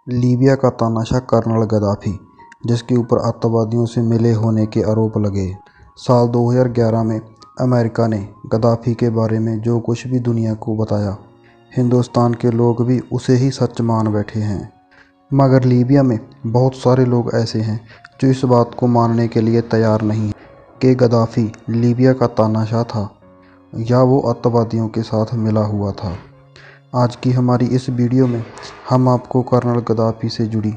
Libya का तानाशाह colonel Gaddafi, जिसके ऊपर आतंकवादियों से मिले होने के आरोप लगे। साल 2011 में अमेरिका ने गद्दाफी के बारे में जो कुछ भी दुनिया को बताया, हिंदुस्तान के लोग भी उसे ही सच मान बैठे हैं। मगर लीबिया में बहुत सारे लोग ऐसे हैं जो इस बात को मानने के लिए तैयार नहीं हैं कि गद्दाफी लीबिया का तानाशाह था या वो आतंकवादियों के साथ मिला हुआ था। आज की हमारी इस वीडियो में हम आपको कर्नल गद्दाफी से जुड़ी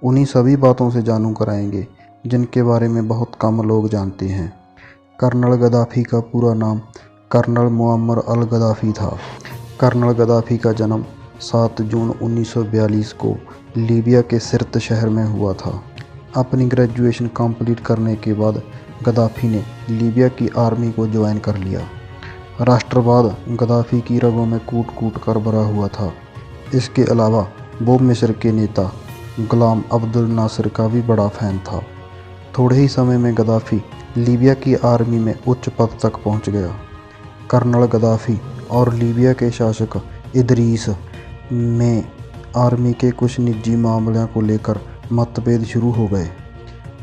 उन्हीं सभी बातों से जानू कराएंगे जिनके बारे में बहुत कम लोग जानते हैं। कर्नल गद्दाफी का पूरा नाम कर्नल मुअम्मर अल गद्दाफी था। कर्नल गद्दाफी का जन्म 7 जून 1942 को लीबिया के सिर्त शहर में हुआ था। अपनी ग्रेजुएशन कंप्लीट करने के बाद गद्दाफी ने लीबिया की आर्मी को ज्वाइन कर लिया। राष्ट्रवाद गद्दाफी की रगों में कूट कूट कर भरा हुआ था। इसके अलावा वो मिस्र के नेता गुलाम अब्दुल नासिर का भी बड़ा फैन था। थोड़े ही समय में गद्दाफी लीबिया की आर्मी में उच्च पद तक पहुंच गया। कर्नल गद्दाफी और लीबिया के शासक इदरीस में आर्मी के कुछ निजी मामलों को लेकर मतभेद शुरू हो गए,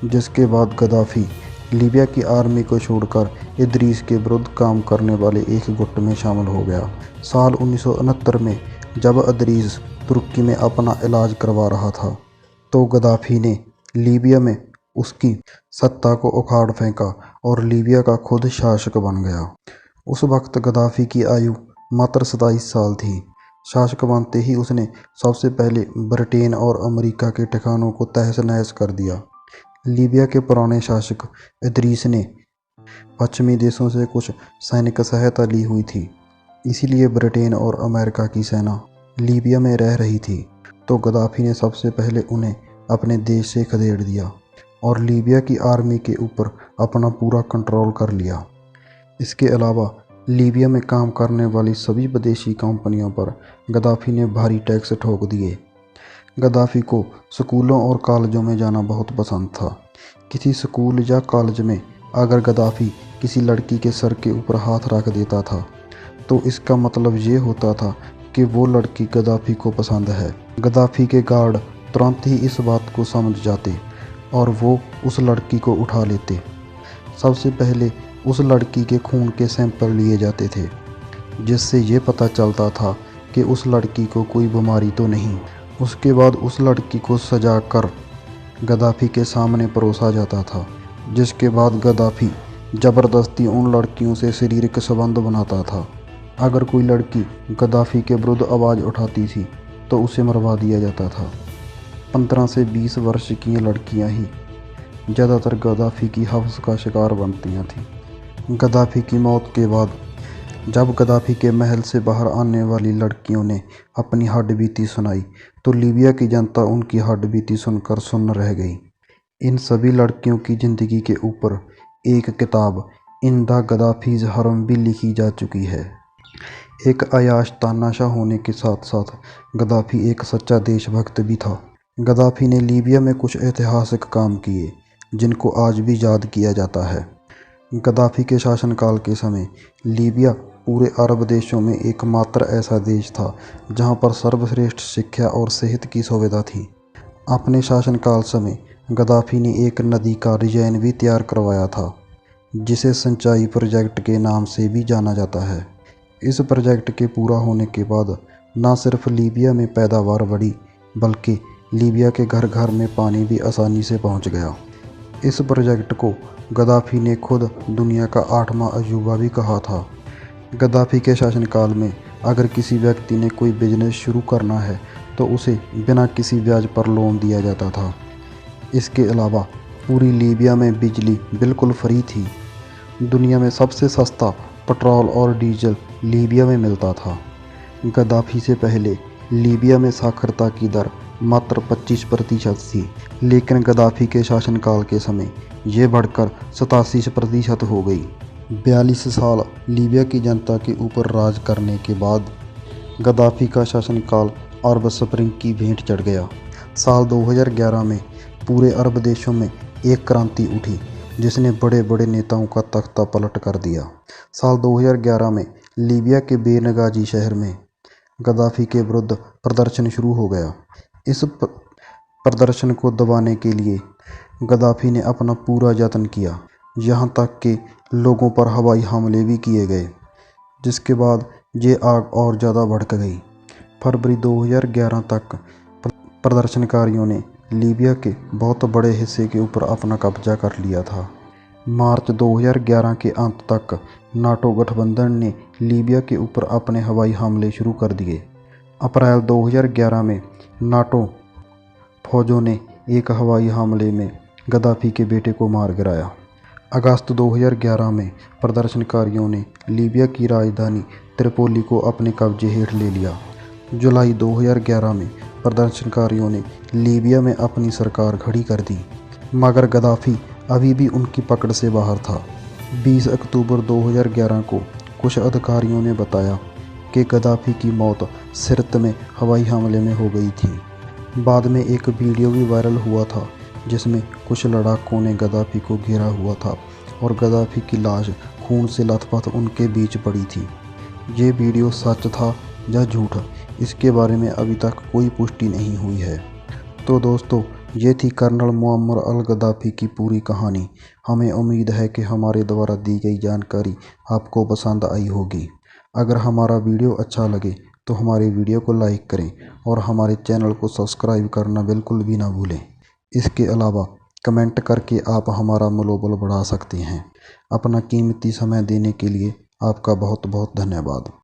जिसके बाद गद्दाफी लीबिया की आर्मी को छोड़कर इदरीस के विरुद्ध काम करने वाले एक गुट में शामिल हो गया। साल 1969 में जब इदरीस तुर्की में अपना इलाज करवा रहा था तो गद्दाफी ने लीबिया में उसकी सत्ता को उखाड़ फेंका और लीबिया का खुद शासक बन गया। उस वक्त गद्दाफी की आयु मात्र 27 साल थी। शासक बनते ही उसने सबसे पहले ब्रिटेन और अमेरिका के ठिकानों को तहस नहस कर दिया। लीबिया के पुराने शासक इदरीस ने पश्चिमी देशों से कुछ सैनिक सहायता ली हुई थी, इसीलिए ब्रिटेन और अमेरिका की सेना लीबिया में रह रही थी। तो गद्दाफी ने सबसे पहले उन्हें अपने देश से खदेड़ दिया और लीबिया की आर्मी के ऊपर अपना पूरा कंट्रोल कर लिया। इसके अलावा लीबिया में काम करने वाली सभी विदेशी कंपनियों पर गद्दाफी ने भारी टैक्स ठोक दिए। गद्दाफी को स्कूलों और कॉलेजों में जाना बहुत पसंद था। किसी स्कूल या कॉलेज में अगर गद्दाफी किसी लड़की के सर के ऊपर हाथ रख देता था तो इसका मतलब ये होता था कि वो लड़की गद्दाफी को पसंद है। गद्दाफी के गार्ड तुरंत ही इस बात को समझ जाते और वो उस लड़की को उठा लेते। सबसे पहले उस लड़की के खून के सैंपल लिए जाते थे, जिससे ये पता चलता था कि उस लड़की को कोई बीमारी तो नहीं। उसके बाद उस लड़की को सजा कर गद्दाफी के सामने परोसा जाता था, जिसके बाद गद्दाफी ज़बरदस्ती उन लड़कियों से शारीरिक संबंध बनाता था। अगर कोई लड़की गद्दाफी के विरुद्ध आवाज़ उठाती थी तो उसे मरवा दिया जाता था। 15 से 20 वर्ष की लड़कियां ही ज़्यादातर गद्दाफी की हवस का शिकार बनती थीं। गद्दाफी की मौत के बाद जब गद्दाफी के महल से बाहर आने वाली लड़कियों ने अपनी हड्डबीती सुनाई तो लीबिया की जनता उनकी हड्डबीती सुनकर सुन्न रह गई। इन सभी लड़कियों की ज़िंदगी के ऊपर एक किताब इन द गद्दाफीज हरम भी लिखी जा चुकी है। एक अयाश तानाशाह होने के साथ साथ गद्दाफी एक सच्चा देशभक्त भी था। गद्दाफी ने लीबिया में कुछ ऐतिहासिक काम किए जिनको आज भी याद किया जाता है। गद्दाफी के शासनकाल के समय लीबिया पूरे अरब देशों में एकमात्र ऐसा देश था जहां पर सर्वश्रेष्ठ शिक्षा और सेहत की सुविधा थी। अपने शासनकाल समय गद्दाफी ने एक नदी का डिजाइन भी तैयार करवाया था, जिसे सिंचाई प्रोजेक्ट के नाम से भी जाना जाता है। इस प्रोजेक्ट के पूरा होने के बाद न सिर्फ लीबिया में पैदावार बढ़ी, बल्कि लीबिया के घर घर में पानी भी आसानी से पहुंच गया। इस प्रोजेक्ट को गद्दाफी ने खुद दुनिया का 8वां अजूबा भी कहा था। गद्दाफी के शासनकाल में अगर किसी व्यक्ति ने कोई बिजनेस शुरू करना है तो उसे बिना किसी ब्याज पर लोन दिया जाता था। इसके अलावा पूरी लीबिया में बिजली बिल्कुल फ्री थी। दुनिया में सबसे सस्ता पेट्रोल और डीजल लीबिया में मिलता था। गद्दाफी से पहले लीबिया में साक्षरता की दर मात्र 25% थी, लेकिन गद्दाफी के शासनकाल के समय ये बढ़कर 87% हो गई। 42 साल लीबिया की जनता के ऊपर राज करने के बाद गद्दाफी का शासनकाल अरब स्प्रिंग की भेंट चढ़ गया। साल 2011 में पूरे अरब देशों में एक क्रांति उठी जिसने बड़े बड़े नेताओं का तख्ता पलट कर दिया। साल 2011 में लीबिया के बेनगाजी शहर में गद्दाफी के विरुद्ध प्रदर्शन शुरू हो गया। इस प्रदर्शन को दबाने के लिए गद्दाफी ने अपना पूरा यत्न किया, यहाँ तक कि लोगों पर हवाई हमले भी किए गए, जिसके बाद ये आग और ज़्यादा भड़क गई। फरवरी 2011 तक प्रदर्शनकारियों ने लीबिया के बहुत बड़े हिस्से के ऊपर अपना कब्जा कर लिया था। मार्च 2011 के अंत तक नाटो गठबंधन ने लीबिया के ऊपर अपने हवाई हमले शुरू कर दिए। अप्रैल 2011 में नाटो फौजों ने एक हवाई हमले में गद्दाफी के बेटे को मार गिराया। अगस्त 2011 में प्रदर्शनकारियों ने लीबिया की राजधानी त्रिपोली को अपने कब्जे हेठ ले लिया। जुलाई 2011 में प्रदर्शनकारियों ने लीबिया में अपनी सरकार खड़ी कर दी, मगर गद्दाफी अभी भी उनकी पकड़ से बाहर था। 20 अक्टूबर 2011 को कुछ अधिकारियों ने बताया कि गद्दाफी की मौत सिर्त में हवाई हमले में हो गई थी। बाद में एक वीडियो भी वायरल हुआ था जिसमें कुछ लड़ाकों ने गद्दाफी को घेरा हुआ था और गद्दाफी की लाश खून से लथपथ उनके बीच पड़ी थी। ये वीडियो सच था या झूठ, इसके बारे में अभी तक कोई पुष्टि नहीं हुई है। तो दोस्तों, ये थी कर्नल मुअम्मर अल गद्दाफी की पूरी कहानी। हमें उम्मीद है कि हमारे द्वारा दी गई जानकारी आपको पसंद आई होगी। अगर हमारा वीडियो अच्छा लगे तो हमारे वीडियो को लाइक करें और हमारे चैनल को सब्सक्राइब करना बिल्कुल भी ना भूलें। इसके अलावा कमेंट करके आप हमारा मनोबल बढ़ा सकते हैं। अपना कीमती समय देने के लिए आपका बहुत बहुत धन्यवाद।